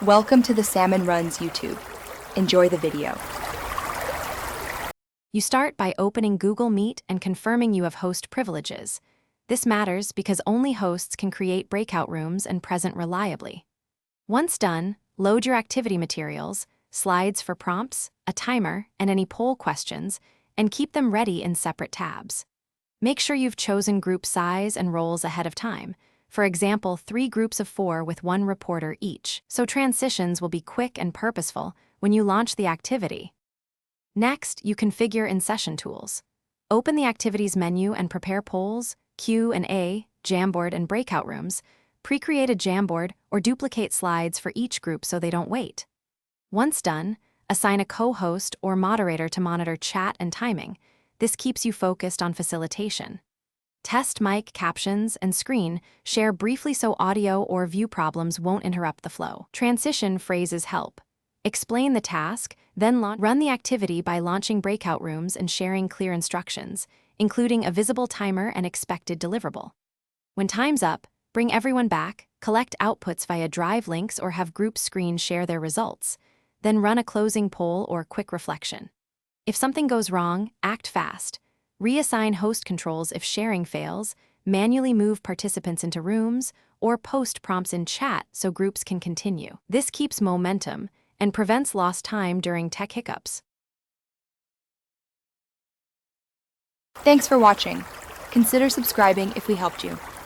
Welcome to the Salmon Runs YouTube. Enjoy the video. You start by opening Google Meet and confirming you have host privileges. This matters because only hosts can create breakout rooms and present reliably. Once done, load your activity materials, slides for prompts, a timer, and any poll questions, and keep them ready in separate tabs. Make sure you've chosen group size and roles ahead of time. For example, 3 groups of 4 with 1 reporter each, so transitions will be quick and purposeful when you launch the activity. Next, you configure in-session tools. Open the Activities menu and prepare polls, Q&A, Jamboard, and breakout rooms. Pre-create a Jamboard or duplicate slides for each group so they don't wait. Once done, assign a co-host or moderator to monitor chat and timing. This keeps you focused on facilitation. Test mic, captions, and screen share briefly so audio or view problems won't interrupt the flow. Transition phrases help. Explain the task, then run the activity by launching breakout rooms and sharing clear instructions, including a visible timer and expected deliverable. When time's up, bring everyone back, collect outputs via drive links or have group screen share their results, then run a closing poll or quick reflection. If something goes wrong, act fast. Reassign host controls if sharing fails, manually move participants into rooms, or post prompts in chat so groups can continue. This keeps momentum and prevents lost time during tech hiccups. Thanks for watching. Consider subscribing if we helped you.